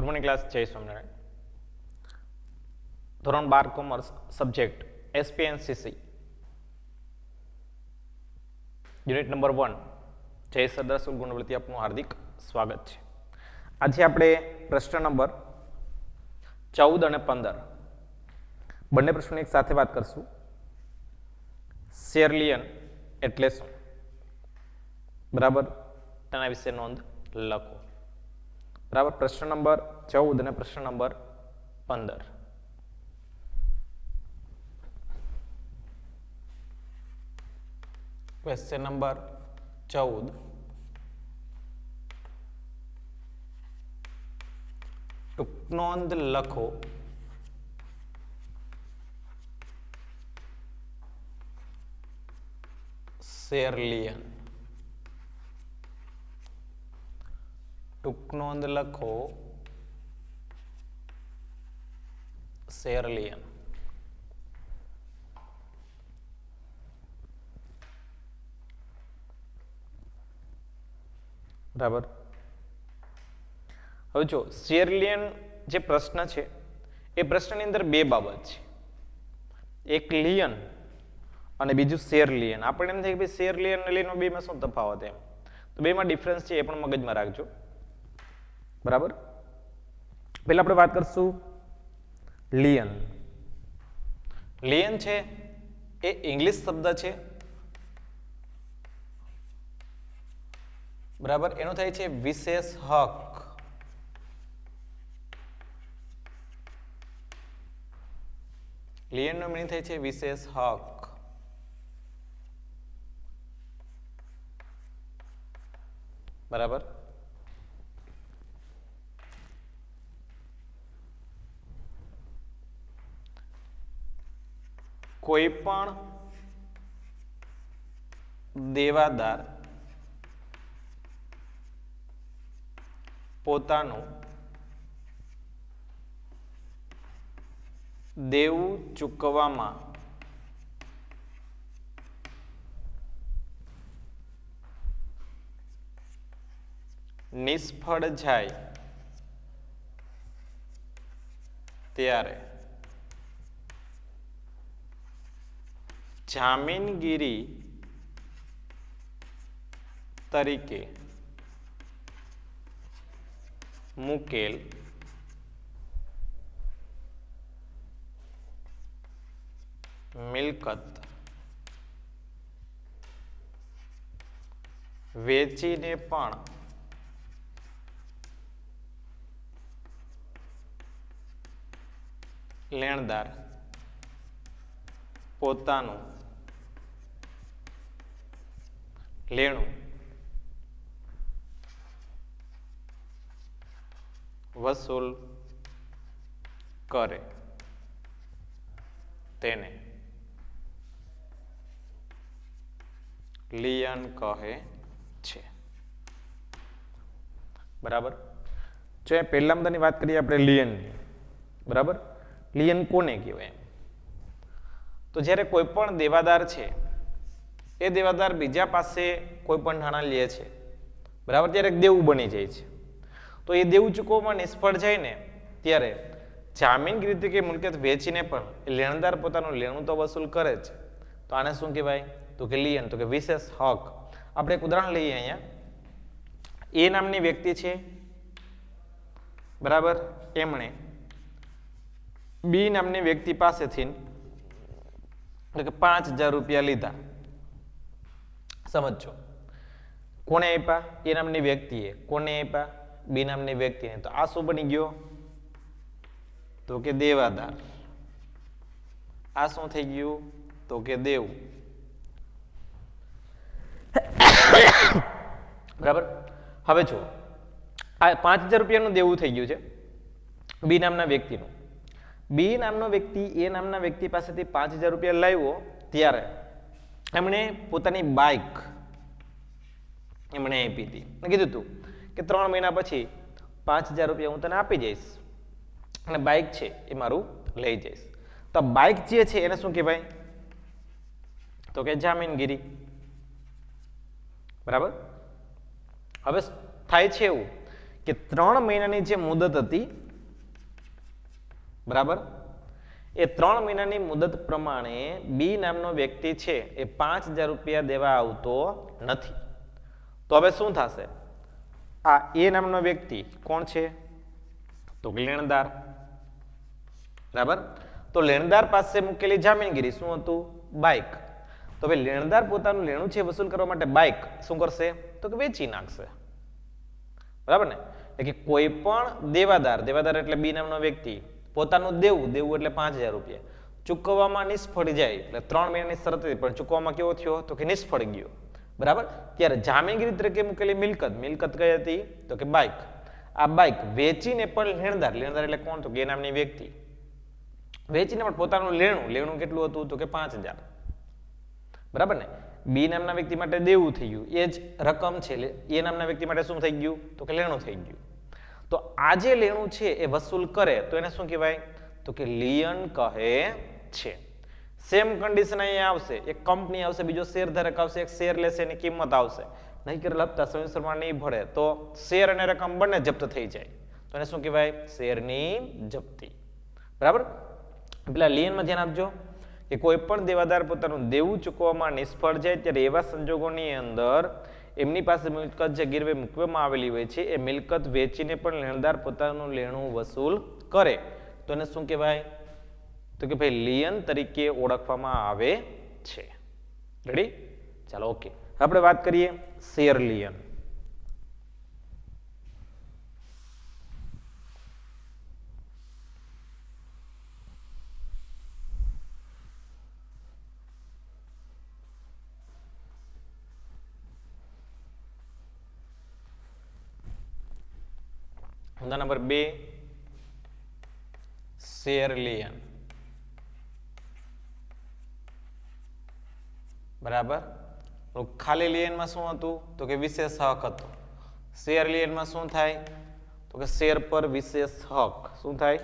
Good morning class, જય સ્વામિનારાયણ. ધોરણ 12 commerce subject એસપીએનસીસી unit number 1 જય સરદાર સ્કૂલ ગુણવત્તી આપનું હાર્દિક સ્વાગત છે. આજે આપણે પ્રશ્ન નંબર 14 અને 15 બંને પ્રશ્નોની એક સાથે વાત કરશું. શેરલિયન એટલે શું, બરાબર, તેના વિશે નોંધ લખો. બરાબર, પ્રશ્ન નંબર 14 અને પ્રશ્ન નંબર 15. ક્વેશ્ચન નંબર 14, ટૂંક નોંધ લખો. શેરલિયન. ટૂંક નોંધ લખો. શેરલિયન. બરાબર. હવે જો શેરલિયન જે પ્રશ્ન છે એ પ્રશ્નની અંદર બે બાબત છે, એક લિયન અને બીજું શેરલિયન. આપણને એમ થાય કે ભાઈ શેરલિયન અને લિયન બેમાં શું તફાવત એમ, તો બેમાં ડિફરન્સ છે એ પણ મગજમાં રાખજો. બરાબર, પહેલા આપણે વાત કરશું લિયન. લિયન છે એ ઇંગ્લિશ શબ્દ છે, બરાબર, એનો થાય છે વિશેષ હક. લિયનનો મીનિંગ થાય છે વિશેષ હક. બરાબર, કોઈ પણ દેવાદાર પોતાનું દેવું ચૂકવવામાં નિષ્ફળ જાય ત્યારે જામીનગીરી તરીકે મુકેલ મિલકત વેચીને પણ લેણદાર પોતાનું લેણું વસૂલ કરે તેને લિયન કહે છે. બરાબર, જો એ પહેલા મુદ્દાની વાત કરીએ આપણે લિયનની. બરાબર, લિયન કોને કહેવાય? તો જ્યારે કોઈ પણ દેવાદાર છે એ દેવાદાર બીજા પાસે કોઈ પણ નાણાં લે છે, બરાબર, ત્યારે દેવું બની જાય છે. તો એ દેવું ચૂકવવામાં નિષ્ફળ જાય ને ત્યારે જામીનગીરી તરીકે મિલકત વેચીને પણ લેણદાર પોતાનું લેણું તો વસૂલ કરે છે. તો આને શું કહેવાય? તો કે લિયન, તો કે વિશેષ હક. આપણે એક ઉદાહરણ લઈએ. અહીંયા એ નામની વ્યક્તિ છે, બરાબર, એમણે બી નામની વ્યક્તિ પાસેથી એટલે કે 5,000 રૂપિયા લીધા. સમજો, કોને આપ્યા? એ નામની વ્યક્તિએ. કોને આપ્યા? બી નામની વ્યક્તિને. તો આ શું બની ગયો? તો કે દેવાદાર. આ શું થઈ ગયું? તો કે દેવું. બરાબર, હવે જો આ 5,000 રૂપિયાનું દેવું થઈ ગયું છે બી નામના વ્યક્તિનું. બી નામનો વ્યક્તિ એ નામના વ્યક્તિ પાસેથી 5,000 રૂપિયા લાવ્યો ત્યારે એમણે પોતાની બાઇક એમણે આપી હતી. કીધું હતું કે 3 મહિના પછી 5,000 રૂપિયા હું તને આપી જઈશ અને બાઇક છે એ મારું લઈ જઈશ. તો બાઇક જે છે એને શું કહેવાય? તો કે જામીનગીરી. બરાબર, હવે થાય છે એવું કે 3 મહિનાની જે મુદત હતી, બરાબર, એ 3 મહિનાની મુદત પ્રમાણે બી નામનો વ્યક્તિ છે એ 5,000 રૂપિયા દેવા આવતો નથી. તો હવે શું થશે? આ એ નામનો વ્યક્તિ કોણ છે? તો લેણદાર, બરાબર. તો લેણદાર પાસે મૂકેલી જામીનગીરી શું હતું? બાઇક. તો હવે લેણદાર પોતાનું લેણું છે વસૂલ કરવા માટે બાઇક શું કરશે? તો કે વેચી નાખશે, બરાબર ને? એટલે કે કોઈ પણ દેવાદાર એટલે બી નામનો વ્યક્તિ પોતાનું દેવું એટલે 5,000 રૂપિયા ચૂકવવામાં નિષ્ફળ જાય, એટલે 3 મહિનાની શરત હતી પણ ચૂકવવામાં કેવો થયો? તો કે નિષ્ફળ ગયો, બરાબર. ત્યારે જામીનગીરી તરીકે મૂકેલી મિલકત કઈ હતી? તો કે બાઇક. આ બાઇક વેચીને પણ લેણદાર એટલે કોણ? તો કે એ નામની વ્યક્તિ વેચીને પણ પોતાનું લેણું કેટલું હતું? તો કે 5,000, બરાબર ને? બી નામના વ્યક્તિ માટે દેવું થઈ ગયું, એ જ રકમ છે. એ નામના વ્યક્તિ માટે શું થઈ ગયું? તો કે લેણું થઈ ગયું. તો આ જે લેણું છે એ વસૂલ કરે તો એને શું કહેવાય? તો કે લિયન કહે છે. સેમ કન્ડિશન અહીંયા આવશે, એક કંપની આવશે, બીજો શેર ધારક આવશે, એક શેર લેશે, એની કિંમત આવશે, નહીં કરેલ હપ્તા સમયસરમાં નહીં ભળે તો શેર અને રકમ બંને જપ્ત થઈ જાય, તો એને શું કહેવાય? શેરની જપ્તી, બરાબર. પેલા લિયનમાં ધ્યાન આપજો કે કોઈ પણ દેવાદાર પોતાનું દેવું ચૂકવવામાં નિષ્ફળ જાય ત્યારે એવા સંજોગોની અંદર એમની પાસે મિલકત જે ગીરવે મૂકવામાં આવેલી હોય છે એ મિલકત વેચીને પણ લેણદાર પોતાનું લેણું વસૂલ કરે તો એને શું કહેવાય? તો કે ભાઈ લિયન તરીકે ઓળખવામાં આવે છે. રેડી? ચાલો, ઓકે. આપણે વાત કરીએ શેર લિયન. મુદ્દા નંબર 2 શેર લિયન, બરાબર. ખાલી લિયનમાં શું હતું? તો કે વિશેષ હક હતો. શેર લિયનમાં શું થાય? તો કે શેર પર વિશેષ હક. શું થાય?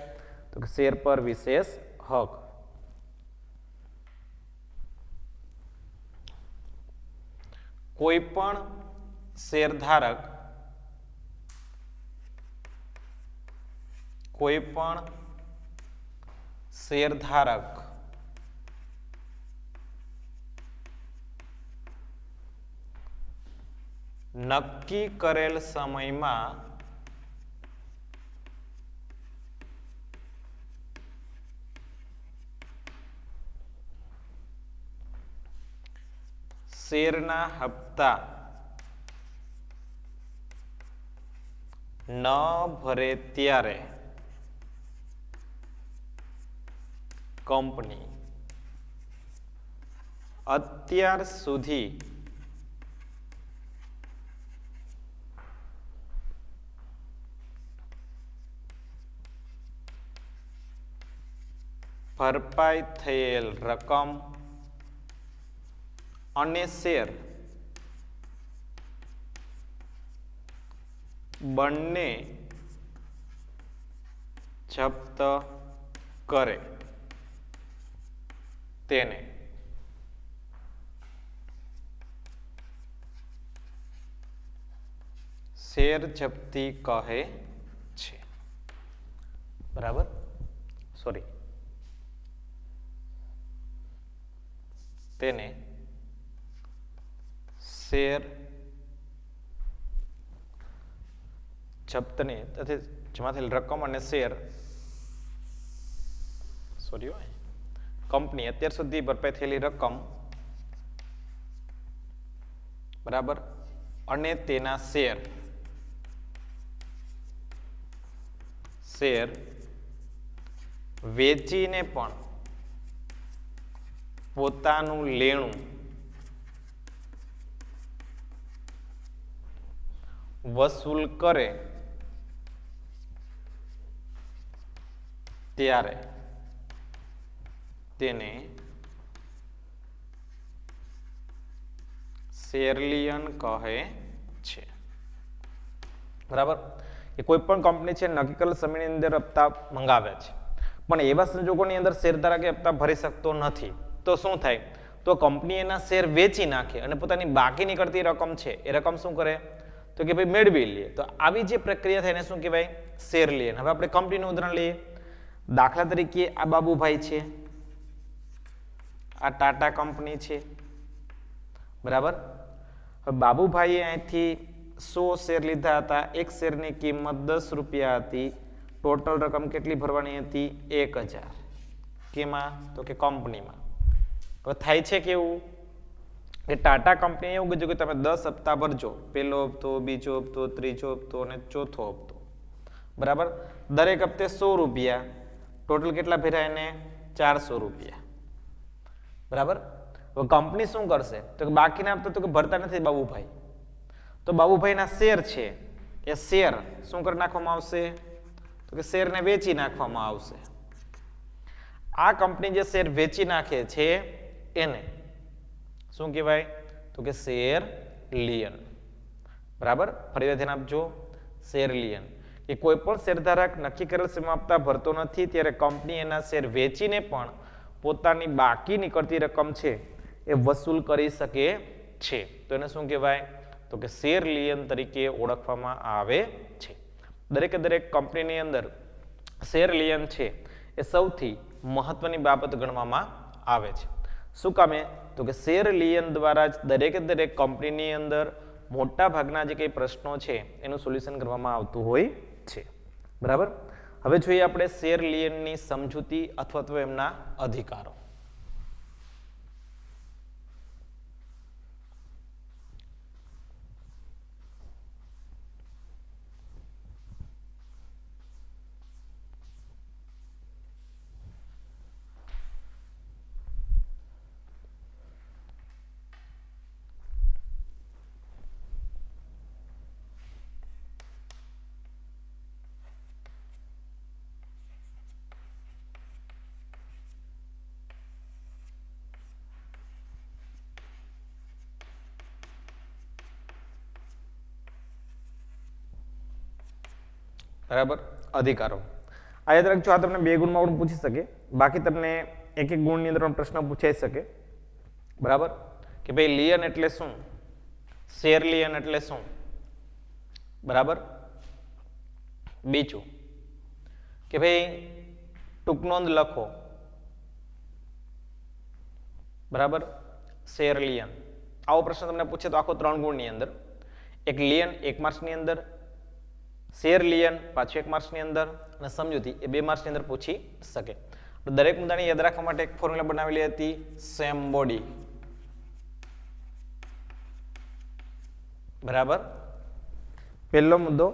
તો કે શેર પર વિશેષ હક. કોઈ પણ શેરધારક નક્કી કરેલ સમયમાં શેરના હપ્તા ન ભરે ત્યારે કંપની અત્યાર સુધી ભરપાઈ થયેલ રકમ અને શેર બંને જપ્ત કરે તેને શેર જપ્તી કહે છે, બરાબર. સોરી, તેને શેર જપ્તને જમા થયેલ રકમ અને શેર કંપની અત્યાર સુધી ભરપાઈ થયેલી રકમ, બરાબર, અને તેના શેર વેચીને પણ પોતાનું લેણું વસૂલ કરે ત્યારે તેને શેરલિયન કહે છે, બરાબર. એ કોઈ પણ કંપની છે નક્કી કરેલ સમયની અંદર હપ્તા મંગાવે છે પણ એવા સંજોગોની અંદર શેરધારકે હપ્તા ભરી શકતો નથી તો શું થાય? તો કંપની એના શેર વેચી નાખે અને પોતાની બાકી નીકળતી રકમ છે એ રકમ શું કરે? તો કે ભાઈ મેળવી લઈએ. તો આવી જે પ્રક્રિયા થાય એને શું કહેવાય? શેર લિયન. હવે આપણે કંપનીનું ઉદાહરણ લઈએ. દાખલા તરીકે આ બાબુભાઈ છે, આ ટાટા કંપની છે, બરાબર. હવે બાબુભાઈએ અહીંથી 100 શેર લીધા હતા. એક શેરની કિંમત 10 રૂપિયા હતી. ટોટલ રકમ કેટલી ભરવાની હતી? 1000. કેમાં? તો કે કંપનીમાં. હવે થાય છે કેવું કે ટાટા કંપનીએ એવું કીધું કે તમે 10 હપ્તા ભરજો. પહેલો હપ્તો, બીજો હપ્તો, ત્રીજો હપ્તો અને ચોથો હપ્તો, બરાબર. દરેક હપ્તે 100 રૂપિયા. ટોટલ કેટલા ભર્યા એને? 400 રૂપિયા, બરાબર. હવે કંપની શું કરશે? તો કે બાકીના હપ્તા તો કે ભરતા નથી બાબુભાઈ, તો બાબુભાઈના શેર છે એ શેર શું કરી નાખવામાં આવશે? તો કે શેરને વેચી નાખવામાં આવશે. આ કંપની જે શેર વેચી નાખે છે એને શું કહેવાય? તો કે શેર લિયન, બરાબર. ફરી ધ્યાન આપજો, શેર લિયન. કે કોઈ પણ શેરધારક નક્કી કરેલ સીમા હપ્તા ભરતો નથી ત્યારે કંપની એના શેર વેચીને પણ પોતાની બાકી નીકળતી રકમ છે એ વસૂલ કરી શકે છે. તો એને શું કહેવાય? તો કે શેર લિયન તરીકે ઓળખવામાં આવે છે. દરેકે દરેક કંપનીની અંદર શેર લિયન છે એ સૌથી મહત્વની બાબત ગણવામાં આવે છે. શું કામે? તો કે શેર લિયન દ્વારા જ દરેકે દરેક કંપનીની અંદર મોટા ભાગના જે કંઈ પ્રશ્નો છે એનું સોલ્યુશન કરવામાં આવતું હોય છે, બરાબર. હવે જોઈએ આપણે શેર લિયનની સમજૂતી અથવા તો એમના અધિકારો. બરાબર. અધિકારો આ યાદ રાખજો. આ તમને 2 ગુણમાં પણ પૂછી શકે, બાકી તમને એક એક ગુણની અંદર પણ પ્રશ્ન પૂછાઈ શકે, બરાબર. કે ભાઈ લિયન એટલે શું? શેર લિયન એટલે શું? બરાબર. બીજું કે ભાઈ ટૂંક નોંધ લખો, બરાબર. શેર લિયન આવો પ્રશ્ન તમને પૂછે તો આખો 3 ગુણની અંદર. એક લિયન 1 માર્ક્સની અંદર, શેર લિયન પાછું 1 માર્ક્સની અંદર, અને સમજૂતી એ 2 માર્ક્સની અંદર પૂછી શકે. દરેક મુદ્દાને યાદ રાખવા માટે એક ફોર્મ્યુલા બનાવેલી હતી, સેમ બોડી, બરાબર. પહેલો મુદ્દો,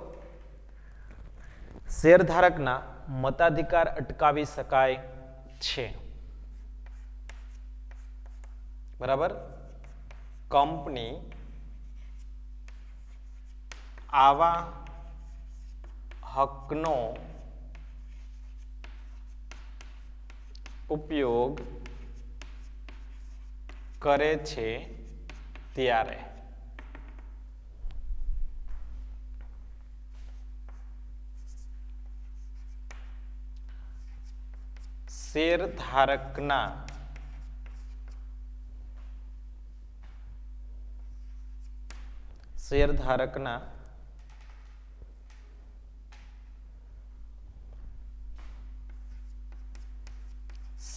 શેરધારકના મતાધિકાર અટકાવી શકાય છે, બરાબર. કંપની આવા હકનો ઉપયોગ કરે છે ત્યારે શેરધારકના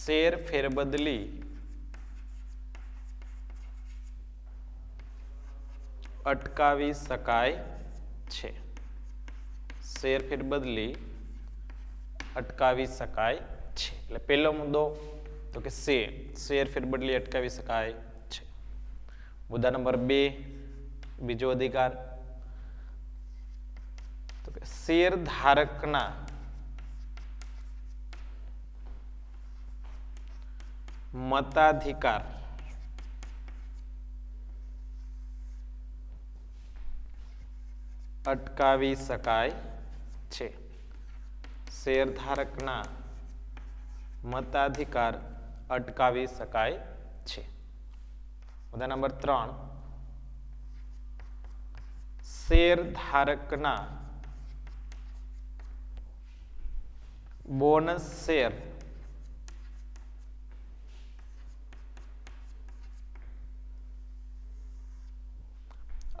શેર ફેરબદલી અટકાવી શકાય છે. શેર ફેરબદલી અટકાવી શકાય છે. એટલે પહેલો મુદ્દો તો કે શેર ફેરબદલી અટકાવી શકાય છે. મુદ્દા નંબર 2, બીજો અધિકાર તો કે શેરધારકના મતાધિકાર અટકાવી શકાય છે. શેરધારકના મતાધિકાર અટકાવી શકાય છે. મુદ્દા નંબર 3, શેરધારકના બોનસ શેર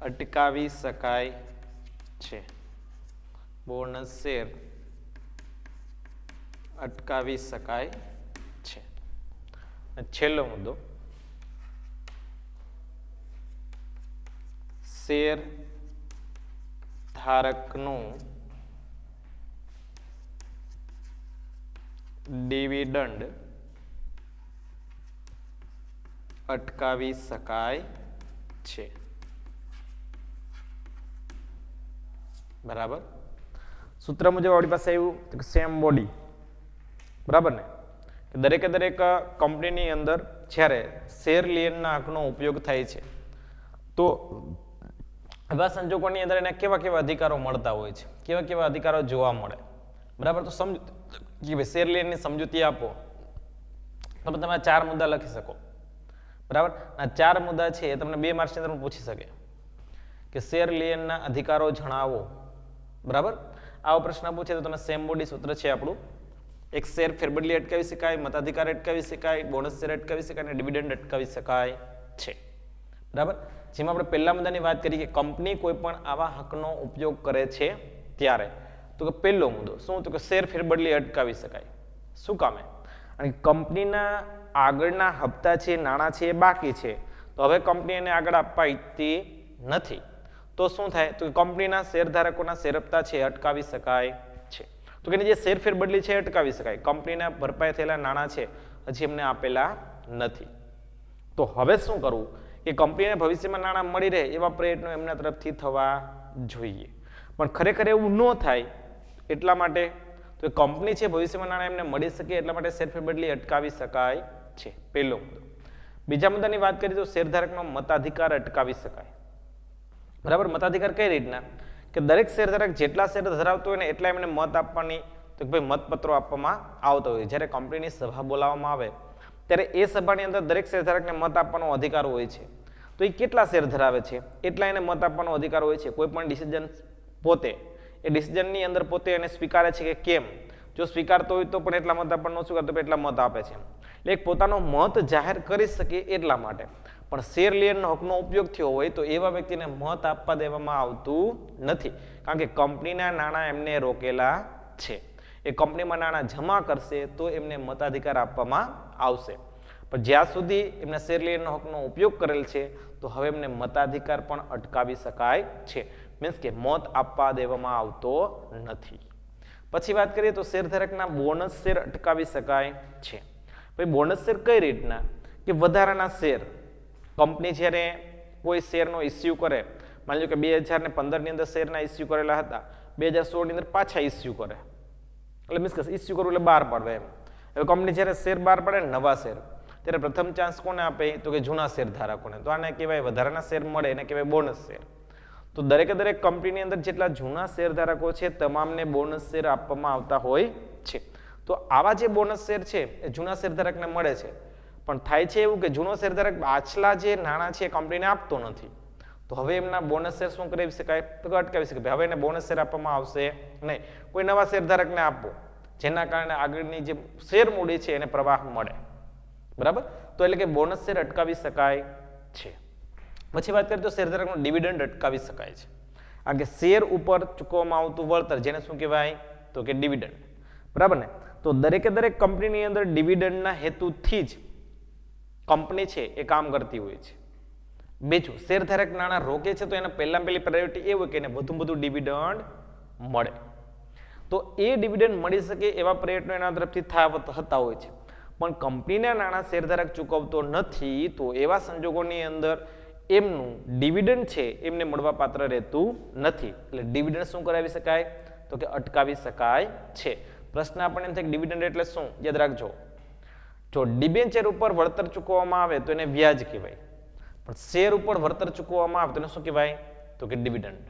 અટકાવી શકાય છે. બોનસ શેર અટકાવી શકાય છે. છેલ્લો મુદ્દો, શેર ધારકનું ડિવિડન્ડ અટકાવી શકાય છે. બરાબર. સૂત્ર મુજબ આપણી પાસે આવ્યું સેમ બોડી. બરાબર ને, દરેકે દરેક કંપનીની અંદર જ્યારે શેર લિયનના હકનો ઉપયોગ થાય છે તો એવા સંજોગોની અંદર એને કેવા કેવા અધિકારો મળતા હોય છે, કેવા કેવા અધિકારો જોવા મળે. બરાબર. તો સમજ કે ભાઈ શેર લિયનની સમજૂતી આપો તો તમે 4 મુદ્દા લખી શકો. બરાબર. આ 4 મુદ્દા છે એ તમને 2 માર્ક્સની અંદર પૂછી શકે કે શેર લિયનના અધિકારો જણાવો. બરાબર. આવો પ્રશ્ન પૂછે તો તમે સેમ બોડી સૂત્ર છે આપણું, એક શેર ફેરબદલી અટકાવી શકાય, મતાધિકાર અટકાવી શકાય, બોનસ શેર અટકાવી શકાય અને ડિવિડન્ડ અટકાવી શકાય છે. બરાબર. જેમાં આપણે પહેલા મુદ્દાની વાત કરી કે કંપની કોઈ પણ આવા હકનો ઉપયોગ કરે છે ત્યારે, તો કે પહેલો મુદ્દો શું, તો કે શેર ફેરબદલી અટકાવી શકાય. શું કામે? અને કંપનીના આગળના હપ્તા છે, નાણાં છે એ બાકી છે, તો હવે કંપની એને આગળ આપવા ઈચ્છતી નથી, તો શું થાય, તો કંપનીના શેરધારકોના શેર હપ્તા છે અટકાવી શકાય છે. તો કે જે શેર ફેરબદલી છે અટકાવી શકાય, કંપનીના ભરપાઈ થયેલા નાણાં છે હજી એમને આપેલા નથી. તો હવે શું કરવું કે કંપનીને ભવિષ્યમાં નાણાં મળી રહે એવા પ્રયત્નો એમના તરફથી થવા જોઈએ. પણ ખરેખર એવું ન થાય એટલા માટે તો કંપની છે ભવિષ્યમાં નાણાં એમને મળી શકે એટલા માટે શેર ફેરબદલી અટકાવી શકાય છે. પહેલો મુદ્દો. બીજા મુદ્દાની વાત કરીએ તો શેરધારકનો મતાધિકાર અટકાવી શકાય. બરાબર. મતાધિકાર કઈ રીતના કે દરેક શેરધારક જેટલા શેર ધરાવતો હોય ને એટલા એમને મત આપવાની, તો ભાઈ મતપત્રો આપવામાં આવતા હોય. જ્યારે કંપનીની સભા બોલાવવામાં આવે ત્યારે એ સભાની અંદર દરેક શેરધારકને મત આપવાનો અધિકાર હોય છે. તો એ કેટલા શેર ધરાવે છે એટલા એને મત આપવાનો અધિકાર હોય છે. કોઈ પણ ડિસિઝન પોતે એ ડિસિઝનની અંદર પોતે એને સ્વીકારે છે કે કેમ, જો સ્વીકારતો હોય તો પણ એટલા મત આપણને ન સ્વીકારતો પણ એટલા મત આપે છે. એટલે એક પોતાનો મત જાહેર કરી શકે એટલા માટે. પણ શેર લિયનનો હકનો ઉપયોગ થયો હોય તો એવા વ્યક્તિને મત આપવા દેવામાં આવતું નથી, કારણ કે કંપનીના નાણાં એમને રોકેલા છે. એ કંપનીમાં નાણાં જમા કરશે તો એમને મતાધિકાર આપવામાં આવશે. પણ જ્યાં સુધી એમના શેર લિયનનો હકનો ઉપયોગ કરેલ છે તો હવે એમને મતાધિકાર પણ અટકાવી શકાય છે. મીન્સ કે મત આપવા દેવામાં આવતો નથી. પછી વાત કરીએ તો શેરધારકના બોનસ શેર અટકાવી શકાય છે. ભાઈ બોનસ શેર કઈ રીતના કે વધારાના શેર કંપની જ્યારે કોઈ શેરનો ઇસ્યુ કરે, માની લો કે 2015ની અંદર શેરના ઇસ્યુ કરેલા હતા, 2016ની અંદર પાછા ઇસ્યુ કરે, એટલે મીન્સ કે ઇસ્યુ કરવું એટલે બહાર પાડવે એમ. હવે કંપની જ્યારે શેર બહાર પાડે ને નવા શેર, ત્યારે પ્રથમ ચાન્સ કોને આપે, તો કે જૂના શેર ધારકોને. તો આને કહેવાય વધારાના શેર મળે એને કહેવાય બોનસ શેર. તો દરેકે દરેક કંપનીની અંદર જેટલા જૂના શેર ધારકો છે તમામને બોનસ શેર આપવામાં આવતા હોય છે. તો આવા જે બોનસ શેર છે એ જૂના શેરધારકને મળે છે. પણ થાય છે એવું કે જૂનો શેરધારક પાછલા જે નાણાં છે કંપનીને આપતો નથી, તો હવે એમના બોનસ શેર શું કરી શકાય, તો અટકાવી શકાય. હવે એને બોનસ શેર આપવામાં આવશે નહીં, કોઈ નવા શેરધારકને આપવો જેના કારણે આગળની જે શેર મૂડી છે એને પ્રવાહ મળે. બરાબર. તો એટલે કે બોનસ શેર અટકાવી શકાય છે. પછી વાત કરીએ તો શેરધારકનો ડિવિડન્ડ અટકાવી શકાય છે. કારણ કે શેર ઉપર ચૂકવવામાં આવતું વળતર જેને શું કહેવાય, તો કે ડિવિડન્ડ. બરાબર ને. તો દરેકે દરેક કંપનીની અંદર ડિવિડન્ડના હેતુથી જ કંપની છે એ કામ કરતી હોય છે. બીજું, શેરધારક નાણાં રોકે છે તો એને પહેલી પ્રાયોરિટી એ હોય કે એને વધુ ડિવિડન્ડ મળે. તો એ ડિવિડન્ડ મળી શકે એવા પ્રયત્નો એના તરફથી થતા હોય છે. પણ કંપનીના નાણાં શેરધારક ચૂકવતો નથી તો એવા સંજોગોની અંદર એમનું ડિવિડન્ડ છે એમને મળવા પાત્ર રહેતું નથી. એટલે ડિવિડન્ડ શું કરાવી શકાય, તો કે અટકાવી શકાય છે. પ્રશ્ન આપણને એમ થાય કે ડિવિડન્ડ એટલે શું, યાદ રાખજો. જો ડિબેન્ચર ઉપર વળતર ચૂકવવામાં આવે તો એને વ્યાજ કહેવાય, પણ શેર ઉપર વળતર ચૂકવવામાં આવે તો એને શું કહેવાય, તો કે ડિવિડન્ડ.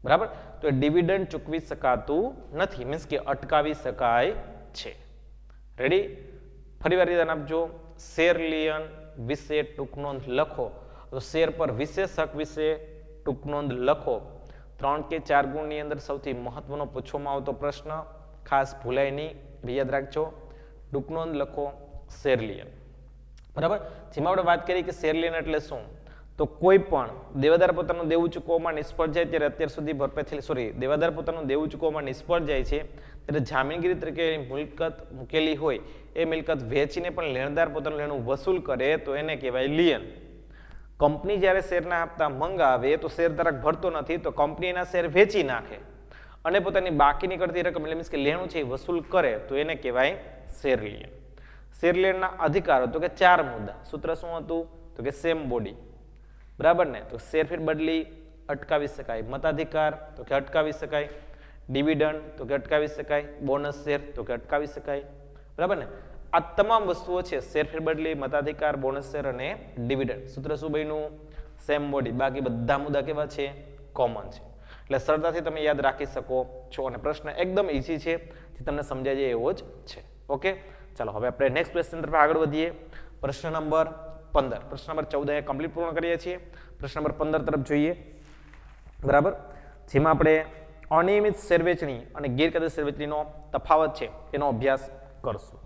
બરાબર. તો એ ડિવિડન્ડ ચૂકવી શકાતું નથી, મીન્સ કે અટકાવી શકાય છે. રેડી. ફરી વાર ધ્યાન આપજો. શેર લિયન વિશે ટૂંક નોંધ લખો, તો શેર પર વિશેષ હક વિશે ટૂંક નોંધ લખો. 3 કે 4 ગુણની અંદર સૌથી મહત્વનો પૂછવામાં આવતો પ્રશ્ન, ખાસ ભૂલાય નહીં, યાદ રાખજો. ટૂંક નોંધ લખો શેર લિયન. બરાબર. જેમાં આપણે વાત કરી કે શેર લિયન એટલે શું, તો કોઈ પણ દેવાદાર પોતાનું દેવું ચૂકવવામાં નિષ્ફળ જાય ત્યારે અત્યાર સુધી ભરપાઈ થયેલી દેવાદાર પોતાનું દેવું ચૂકવવામાં નિષ્ફળ જાય છે ત્યારે જામીનગીરી તરીકે મિલકત મૂકેલી હોય એ મિલકત વેચીને પણ લેણદાર પોતાનું લેણું વસૂલ કરે તો એને કહેવાય લિયન. કંપની જ્યારે શેરના હપ્તા મંગાવે તો શેરધારક ભરતો નથી તો કંપની એના શેર વેચી નાખે અને પોતાની બાકી નીકળતી રકમ એટલે મીન્સ કે લેણું છે એ વસૂલ કરે તો એને કહેવાય શેર લિયન. શેર લિયનના અધિકારો તો કે 4 મુદ્દા. સૂત્ર શું હતું? તો કે સેમ બોડી. બરાબર ને? તો શેરફેર બદલી અટકાવી શકાય, મતાધિકાર તો કે અટકાવી શકાય, ડિવિડન્ડ તો કે અટકાવી શકાય, બોનસ શેર તો કે અટકાવી શકાય. બરાબર ને? આ તમામ વસ્તુઓ છે શેરફેર બદલી, મતાધિકાર, બોનસ શેર અને ડિવિડન્ડ. સૂત્ર શું બન્યું? Same body. બાકી બધા મુદ્દા કેવા છે? કોમન છે. એટલે સરળતાથી તમે યાદ રાખી શકો છો અને પ્રશ્ન એકદમ ઈઝી છે, જે તમને સમજાય જાય એવો જ છે. ઓકે, ચાલો હવે આપણે નેક્સ્ટ ક્વેશ્ચન તરફ આગળ વધીએ. પ્રશ્ન નંબર 15. પ્રશ્ન નંબર 14 અહીંયા કમ્પ્લીટ પૂર્ણ કરીએ છીએ. પ્રશ્ન નંબર 15 તરફ જોઈએ. બરાબર, જેમાં આપણે અનિયમિત શેરવેચણી અને ગેરકાયદેસર શેરવેચણીનો તફાવત છે એનો અભ્યાસ કરશું.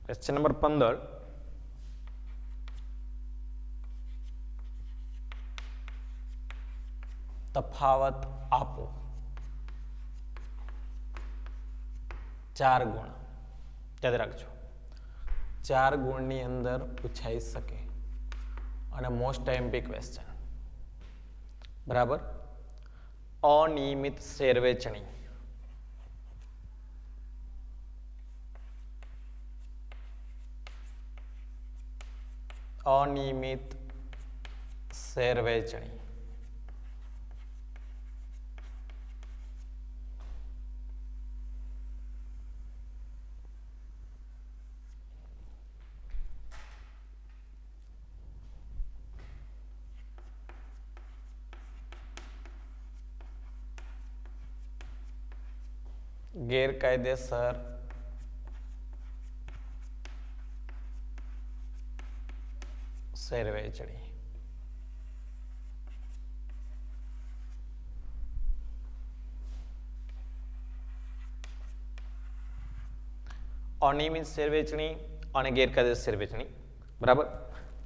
Question number 15. તફાવત આપો. 4 ગુણ યાદ રાખજો. 4 ગુણની અંદર પૂછાઈ શકે અને મોસ્ટ આઈએમપી ક્વેશ્ચન. બરાબર, અનિયમિત શેરવેચણી. અનિયમિત શેરવેચણી. ગેરકાયદેસર શેરવેચણી. અનિયમિત શેરવેચણી અને ગેરકાયદેસર શેરવેચણી. બરાબર,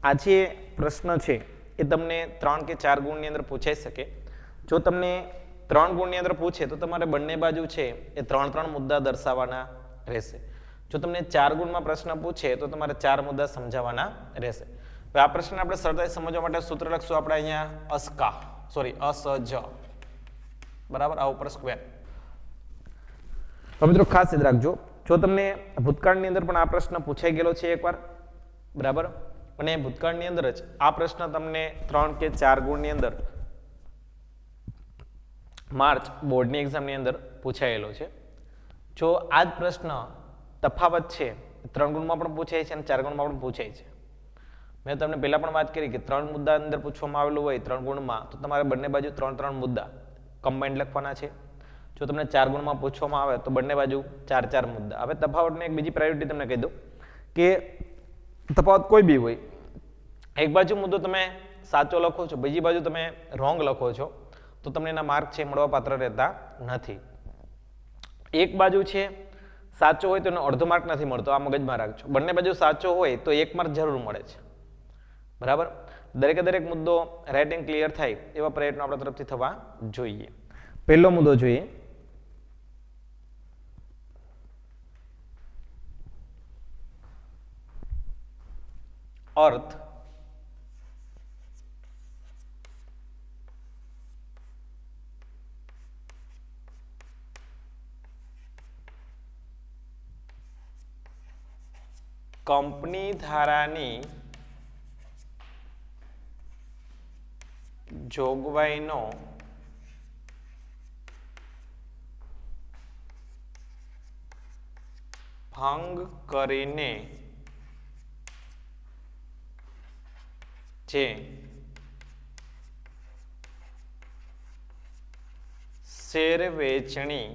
આ જે પ્રશ્ન છે એ તમને 3 કે 4 ગુણની અંદર પૂછાઈ શકે. જો તમને 3 ગુણની અંદર પૂછે તો તમારે બંને બાજુ છે એ 3 મુદ્દા દર્શાવવાના રહેશે. જો તમને 4 ગુણમાં પ્રશ્ન પૂછે તો તમારે 4 મુદ્દા સમજાવવાના રહેશે. હવે આ પ્રશ્ન આપણે સરળતાથી સમજવા માટે સૂત્ર લખશું આપણે અહીંયા અસજ. બરાબર, આ ઉપર સ્ક્વેર. તો મિત્રો ખાસ યાદ રાખજો, જો તમને ભૂતકાળની અંદર પણ આ પ્રશ્ન પૂછાઈ ગયેલો છે એકવાર, બરાબર, અને ભૂતકાળની અંદર જ આ પ્રશ્ન તમને 3 કે 4 ગુણની અંદર માર્ચ બોર્ડની એક્ઝામની અંદર પૂછાયેલો છે. જો આ જ પ્રશ્ન તફાવત છે 3 ગુણમાં પણ પૂછાય છે અને 4 ગુણમાં પણ પૂછાય છે. મેં તમને પહેલા પણ વાત કરી કે 3 મુદ્દા અંદર પૂછવામાં આવેલું હોય 3 ગુણમાં તો તમારે બંને બાજુ 3 મુદ્દા કમ્બાઇન્ડ લખવાના છે. જો તમને 4 ગુણમાં પૂછવામાં આવે તો બંને બાજુ 4 મુદ્દા. હવે તફાવતને એક બીજી પ્રાયોરિટી તમને કહી દઉં કે તફાવત કોઈ બી હોય, એક બાજુ મુદ્દો તમે સાચો લખો છો, બીજી બાજુ તમે રોંગ લખો છો તો તમને એના માર્ક છે મળવા પાત્ર રહેતા નથી. એક બાજુ છે સાચો હોય તો એનો અડધો માર્ક નથી મળતો, આ મગજમાં રાખજો. બંને બાજુ સાચો હોય તો 1 માર્ક જરૂર મળે છે. બરાબર, દરેક મુદ્દો રાઇટ એન્ડ ક્લિયર થાય એવા પ્રયત્નો આપણા તરફથી થવા જોઈએ. પહેલો મુદ્દો જોઈએ. અર્થ કંપની ધારાની જોગવાઈનો ભંગ કરીને જે શેર વેચણી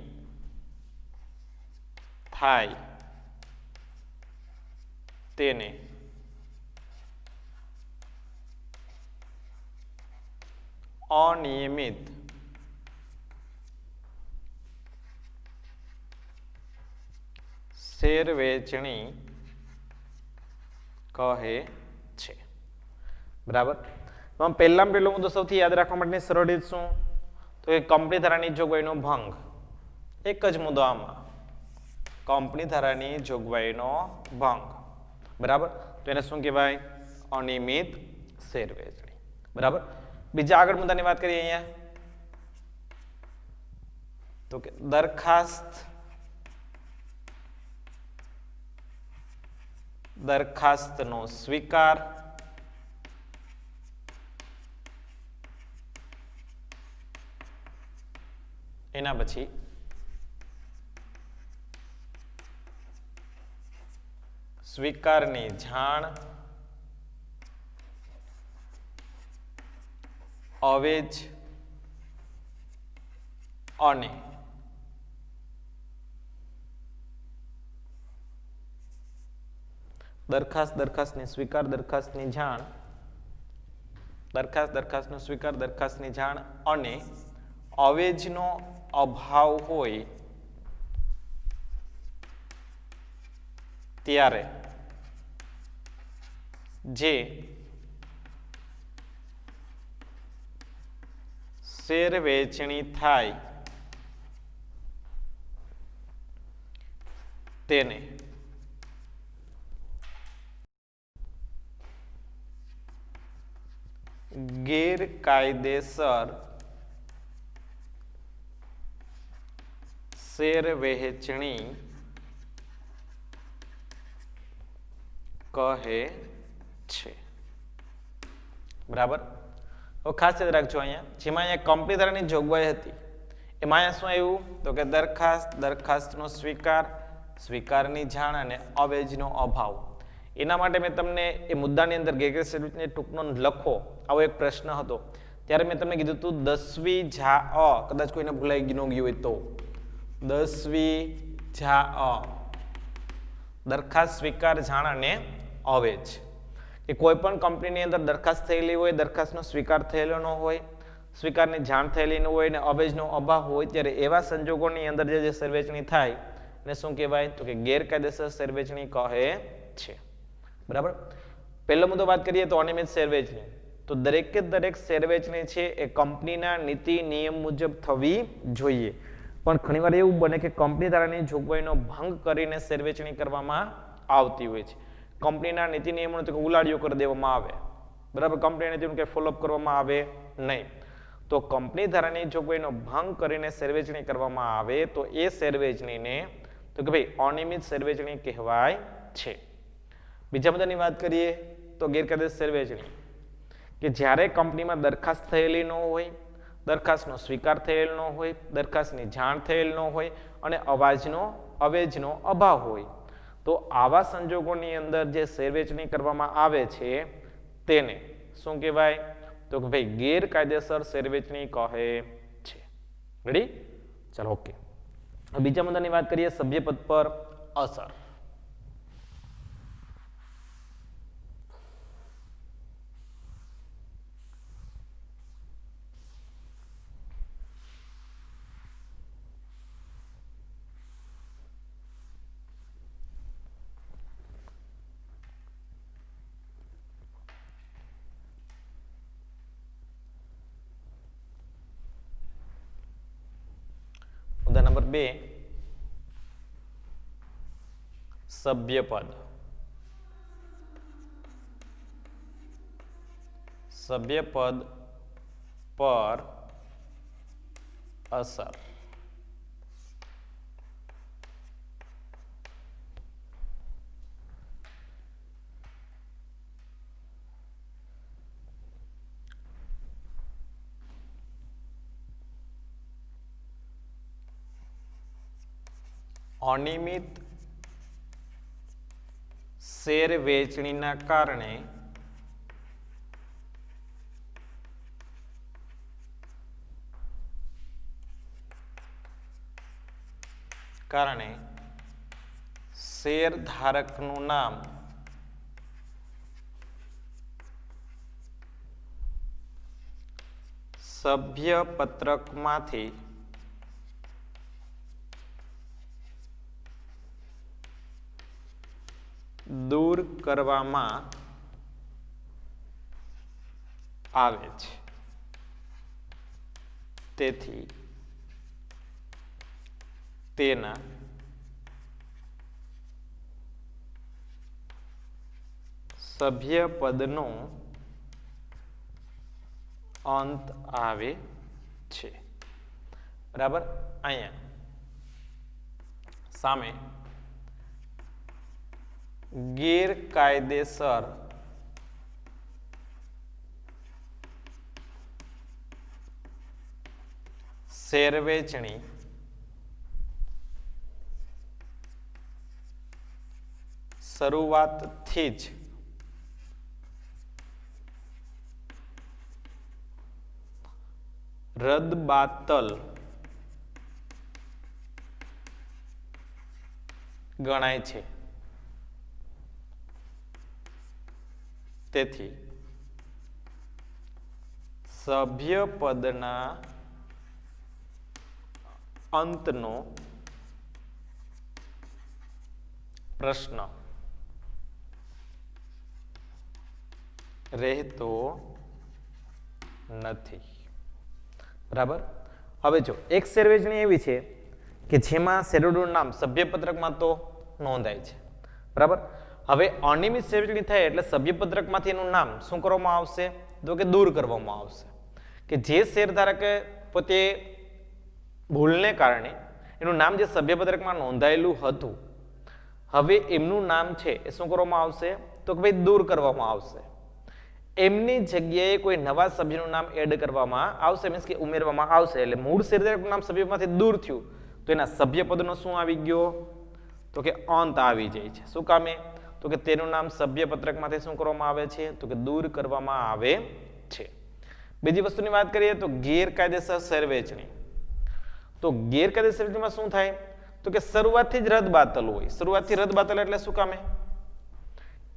થાય તેને અનિયમિત શેર વેચણી કહે છે. બરાબર. પહેલો મુદ્દો સૌથી યાદ રાખવા માટેની સરળ રીત શું? તો એ કંપની ધારાની જોગવાઈનો ભંગ. એક જ મુદ્દો આમાં, કંપની ધારાની જોગવાઈનો ભંગ. બરાબર. તો એને શું કહેવાય? અનિયમિત શેર વેચણી. બરાબર. બીજા આગળ મુદ્દાની વાત કરીએ અહીંયા, તો કે દરખાસ્તનો સ્વીકાર એના પછી સ્વીકારની જાણ, અવેજ અને દરખાસ્તની સ્વીકાર, દરખાસ્તની જાણ, દરખાસ્તનો સ્વીકાર, દરખાસ્તની જાણ અને અવેજનો અભાવ હોય ત્યારે જે શેર વેચણી થાય તેને ગેરકાયદેસર શેર વહેંચણી કહે છે. બરાબર. તો ખાસ યાદ રાખજો, અહીંયા જેમાં અહીંયા કંપની ધારાની જોગવાઈ હતી એમાં અહીંયા શું આવ્યું? તો કે દરખાસ્તનો સ્વીકાર, સ્વીકારની જાણ અને અવેજનો અભાવ. એના માટે મેં તમને એ મુદ્દાની અંદર ગેરકાયદેસર વેચણીને ટૂંકનો લખો આવો એક પ્રશ્ન હતો. ત્યારે મેં તમને કીધું હતું 10વી જા અ, કદાચ કોઈને ભૂલાઈ ગયું હોય તો 10વી જા અ, દરખાસ્ત, સ્વીકાર, જાણ અને અવેજ. કે કોઈ પણ કંપનીની અંદર દરખાસ્ત થયેલી હોય, દરખાસ્તનો સ્વીકાર થયેલો ન હોય, સ્વીકારની જાણ થયેલી ન હોય અને અવેજનો અભાવ હોય, ત્યારે એવા સંજોગોની અંદર જે શેરવેચણી થાય એને શું કહેવાય? તો કે ગેરકાયદેસર શેરવેચણી કહે છે. બરાબર. પહેલો મુદ્દો વાત કરીએ તો અનિયમિત શેરવેચણી. તો દરેકે દરેક શેરવેચણી છે એ કંપનીના નીતિ નિયમ મુજબ થવી જોઈએ. પણ ઘણીવાર એવું બને કે કંપની ધારાની જોગવાઈનો ભંગ કરીને શેરવેચણી કરવામાં આવતી હોય છે. કંપનીના નીતિ નિયમોને તો ઉલાડિયો કરી દેવામાં આવે. બરાબર. કંપનીના નીતિનું કંઈ ફોલોઅપ કરવામાં આવે નહીં. તો કંપની ધારાની જોગવાઈનો ભંગ કરીને શેરવેચણી કરવામાં આવે તો એ શેરવેચણીને તો કે ભાઈ અનિયમિત શેરવેચણી કહેવાય છે. બીજા મુદ્દાની વાત કરીએ તો ગેરકાયદેસર શેરવેચણી, કે જ્યારે કંપનીમાં દરખાસ્ત થયેલી ન હોય, દરખાસ્તનો સ્વીકાર થયેલ ન હોય, દરખાસ્તની જાણ થયેલ ન હોય અને અવેજનો અભાવ હોય, તો આવા સંજોગોની અંદર જે શેરવેચણી કરવામાં આવે છે તેને શું કહેવાય? તો કે ભાઈ ગેરકાયદેસર શેરવેચણી કહે છે. રેડી? ચાલો, ઓકે. બીજા મુદ્દાની વાત કરીએ, સભ્યપદ પર અસર. મુદ્દા નંબર 2, સભ્યપદ. સભ્યપદ પર અસર. અનિયમિત શેર વેચણીના કારણે શેર ધારકનું નામ સભ્ય પત્રકમાંથી દૂર કરવામાં આવે છે. તેથી તેના સભ્યપદનો અંત આવે છે. બરાબર. અહીંયા સામે ગેરકાયદેસર શેરવેચણી શરૂઆતથી જ રદબાતલ ગણાય છે. તેથી સભ્યપદના અંતનો પ્રશ્ન રહેતો નથી. બરાબર. હવે જો એક શેરવેચણી એવી છે કે જેમાં શેરહોલ્ડરનું નામ સભ્યપત્રકમાં તો નોંધાય છે. બરાબર. હવે અનિયમિત શેરવેચણી થાય એટલે સભ્યપત્રકમાંથી એનું નામ શું કરવામાં આવશે? તો કે દૂર કરવામાં આવશે. કે જે શેરધારકે પોતે ભૂલને કારણે એનું નામ જે સભ્યપત્રકમાં નોંધાયેલું હતું, હવે એમનું નામ છે એ શું કરવામાં આવશે? તો કે ભાઈ દૂર કરવામાં આવશે. એમની જગ્યાએ કોઈ નવા સભ્યનું નામ એડ કરવામાં આવશે, મીન્સ કે ઉમેરવામાં આવશે. એટલે મૂળ શેરધારકનું નામ સભ્યમાંથી દૂર થયું તો એના સભ્યપદનો શું આવી ગયો? તો કે અંત આવી જાય છે. શું કામે? તો કે તેનું નામ સભ્યપત્રકમાંથી શું કરવામાં આવે છે? તો કે દૂર કરવામાં આવે છે. બીજી વસ્તુની વાત કરીએ તો ગેરકાયદેસર શેરવેચણી. તો ગેરકાયદેસર શેરવેચણીમાં શું થાય? તો કે શરૂઆતથી જ રદબાતલ હોય. શરૂઆતથી રદબાતલ એટલે શું કામે?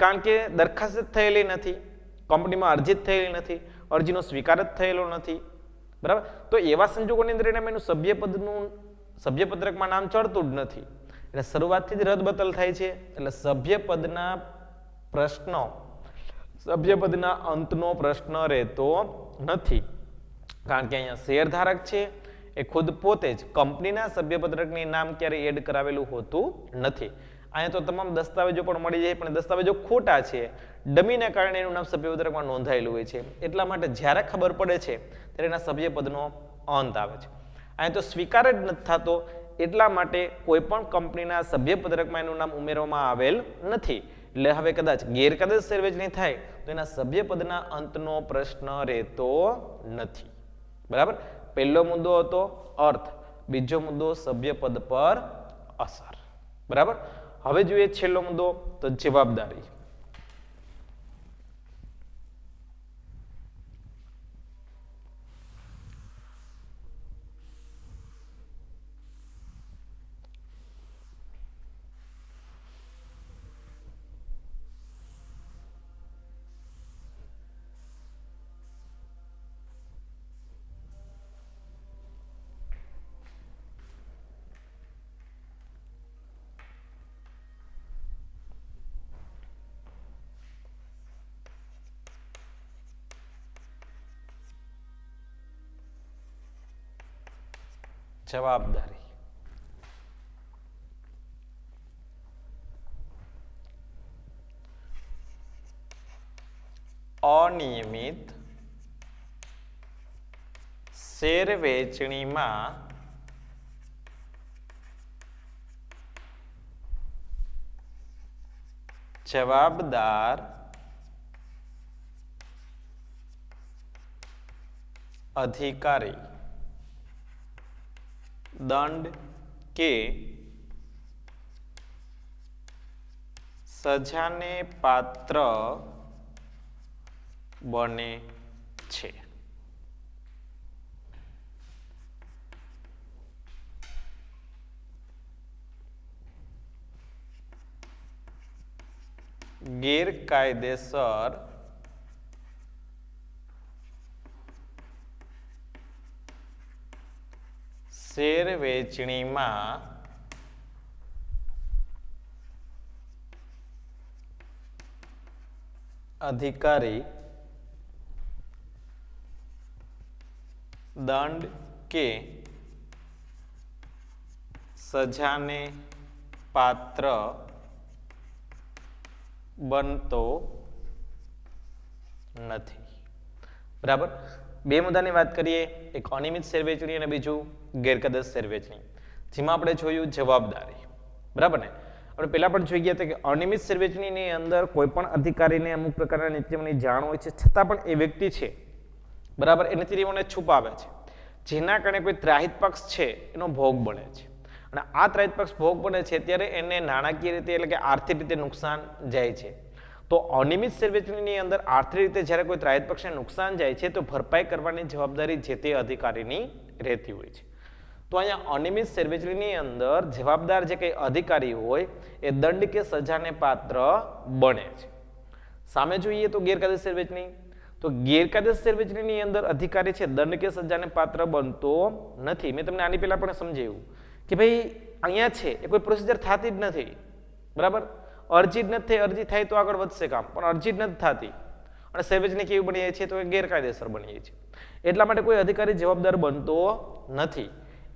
કારણ કે દરખાસ્ત થયેલી નથી, કંપનીમાં અરજી થયેલી નથી, અરજીનો સ્વીકાર જ થયેલો નથી. બરાબર. તો એવા સંજોગોની અંદર એનું સભ્યપત્રકમાં નામ ચડતું જ નથી. એટલે શરૂઆતથી જ રદબતલ થાય છે. એટલે સભ્યપદના અંતનો પ્રશ્ન રહેતો નથી. કારણ કે અહીંયા શેરધારક છે એ ખુદ પોતે જ કંપનીના સભ્યપત્રકની નામ ક્યારેય એડ કરાવેલું હોતું નથી. અહીંયા તો તમામ દસ્તાવેજો પણ મળી જાય, પણ દસ્તાવેજો ખોટા છે, ડમીના કારણે એનું નામ સભ્યપત્રકમાં નોંધાયેલું હોય છે. એટલા માટે જ્યારે ખબર પડે છે ત્યારે એના સભ્યપદનો અંત આવે છે. અહીંયા તો સ્વીકાર જ નથી થતો, એટલા માટે કોઈ પણ કંપનીના સભ્યપત્રકમાં એનું નામ ઉમેરવામાં આવેલ નથી. એટલે હવે કદાચ ગેરકાયદેસર શેરવેચણી થાય તો એના સભ્યપદના અંતનો પ્રશ્ન રહેતો નથી. બરાબર. પહેલો મુદ્દો હતો અર્થ, બીજો મુદ્દો સભ્યપદ પર અસર. બરાબર. હવે જોઈએ છેલ્લો મુદ્દો, તો જવાબદારી. જવાબદારી. અનિયમિત શેરવેચણીમાં જવાબદાર અધિકારી દંડ કે સજાને પાત્ર બને છે. ગેરકાયદેસર શેર વેચણીમાં અધિકારી દંડ કે સજાને પાત્ર બનતો નથી. બરાબર. બે મુદ્દાની વાત કરીએ, એક અનિયમિત શેર વેચણી અને બીજું ગેરકાયદેસર શેર વેચણી. જેમાં આપણે જોયું જવાબદારી. બરાબર ને? આપણે પહેલા પણ જોઈ ગયા હતા કે અનિયમિત શેર વેચણીની અંદર કોઈ પણ અધિકારીને અમુક પ્રકારના નીતિઓની જાણ હોય છે, છતાં પણ એ વ્યક્તિ છે, બરાબર, એ નીતિઓને છુપાવે છે, જેના કારણે કોઈ ત્રાહિત પક્ષ છે એનો ભોગ બને છે. અને આ ત્રાહિત પક્ષ ભોગ બને છે ત્યારે એને નાણાકીય રીતે એટલે કે આર્થિક રીતે નુકસાન જાય છે. તો અનિયમિત શેર વેચણીની અંદર આર્થિક રીતે જ્યારે કોઈ ત્રાહિત પક્ષને નુકસાન જાય છે તો ભરપાઈ કરવાની જવાબદારી જે તે અધિકારીની રહેતી હોય છે. તો અહીંયા અનિયમિત શેર વેચણીની અંદર જવાબદાર જે કંઈ અધિકારી હોય એ દંડ કે સજાને પાત્ર બને છે. સામે જોઈએ તો ગેરકાયદેસર શેર વેચણી. તો ગેરકાયદેસર શેર વેચણીની અંદર અધિકારી છે દંડ કે સજાને પાત્ર બનતો નથી. મેં તમને આની પહેલા પણ સમજાવ્યું કે ભાઈ અહીંયા છે એ કોઈ પ્રોસિજર થતી જ નથી. બરાબર, અરજી જ નથી થઈ. અરજી થાય તો આગળ વધશે કામ, પણ અરજી જ નથી થતી અને શેર વેચણી કેવી બની જાય છે તો એ ગેરકાયદેસર બની જાય છે. એટલા માટે કોઈ અધિકારી જવાબદાર બનતો નથી.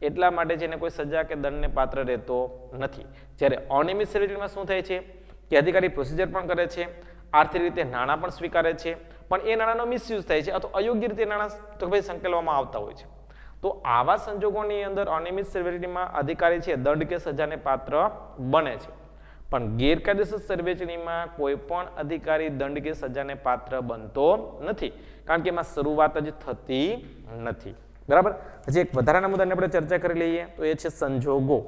એટલા માટે જેને કોઈ સજા કે દંડને પાત્ર રહેતો નથી. જ્યારે અનિયમિત શેર વેચણીમાં શું થાય છે કે અધિકારી પ્રોસિજર પણ કરે છે, આર્થિક રીતે નાણાં પણ સ્વીકારે છે, પણ એ નાણાંનો મિસયુઝ થાય છે અથવા અયોગ્ય રીતે નાણાં તો ભાઈ સંકેલવામાં આવતા હોય છે. તો આવા સંજોગોની અંદર અનિયમિત શેર વેચણીમાં અધિકારી છે દંડ કે સજાને પાત્ર બને છે. પણ ગેરકાયદેસર શેર વેચણીમાં કોઈ પણ અધિકારી દંડ કે સજાને પાત્ર બનતો નથી, કારણ કે એમાં શરૂઆત જ થતી નથી. બરાબર. હજી એક વધારાના મુદ્દાની આપણે ચર્ચા કરી લઈએ તો એ છે સંજોગો.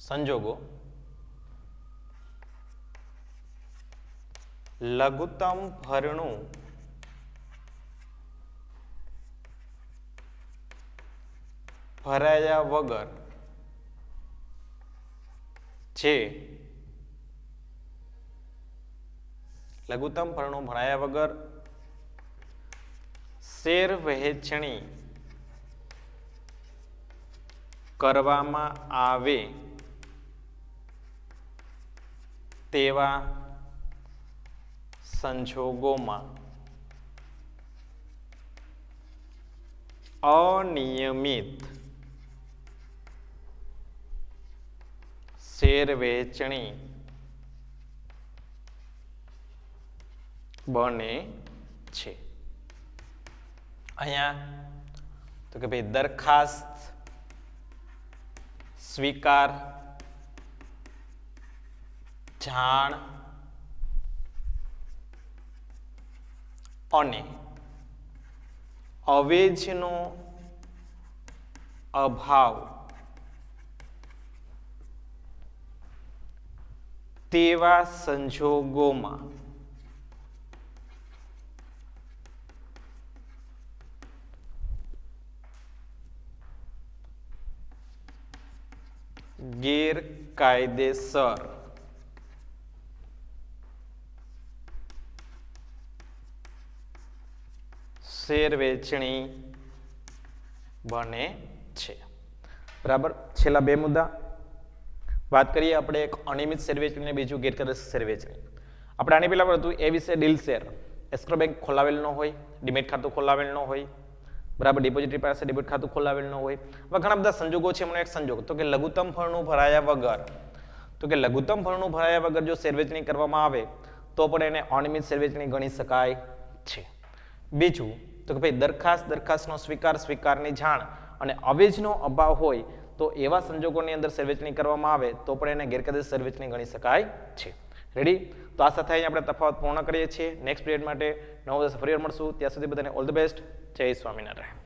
સંજોગો લઘુત્તમ ભરણું ભરાયા વગર જે લઘુત્તમ ભરણું ભરાયા વગર શેર વહેંચણી કરવામાં આવે તેવા સંજોગોમાં અનિયમિત શેર વહેંચણી બને છે. અહીંયા તો કે ભાઈ દરખાસ્ત સ્વીકાર જાણ અને અવેજનો અભાવ તેવા સંજોગોમાં ગેરકાયદેસર શેર વેચણી બને છે. બરાબર. છેલ્લા બે મુદ્દા વાત કરીએ આપણે, એક અનિયમિત શેર વેચણી અને બીજું ગેરકાયદેસર શેર વેચણી. આપણે આની પહેલા પણ હતું એ વિશે ડીલ શેર, એસ્ક્રો બેંક ખોલાવેલ ન હોય, ડીમેટ ખાતું ખોલાવેલ ન હોય, બરાબર, ડિપોઝિટરી પાસે ડેબિટ ખાતું ખોલાવેલ ન હોય. હવે ઘણા બધા સંજોગો છે. એમનો એક સંજોગ તો કે લઘુત્તમ ભરણું ભરાયા વગર. તો કે લઘુત્તમ ભરણું ભરાયા વગર જો શેરવેચણી કરવામાં આવે તો પણ એને અનિયમિત શેરવેચણી ગણી શકાય છે. બીજું તો કે ભાઈ દરખાસ્તનો સ્વીકારની જાણ અને અવેજનો અભાવ હોય તો એવા સંજોગોની અંદર શેરવેચણી કરવામાં આવે તો પણ એને ગેરકાયદેસર શેરવેચણી ગણી શકાય છે. રેડી? તો આ સાથે અહીં આપણે તફાવત પૂર્ણ કરીએ છીએ. નેક્સ્ટ પીરિયડ માટે નવો દિવસ ફરી મળશું. ત્યાં સુધી બધાને ઓલ ધ બેસ્ટ. જય સ્વામિનારાયણ.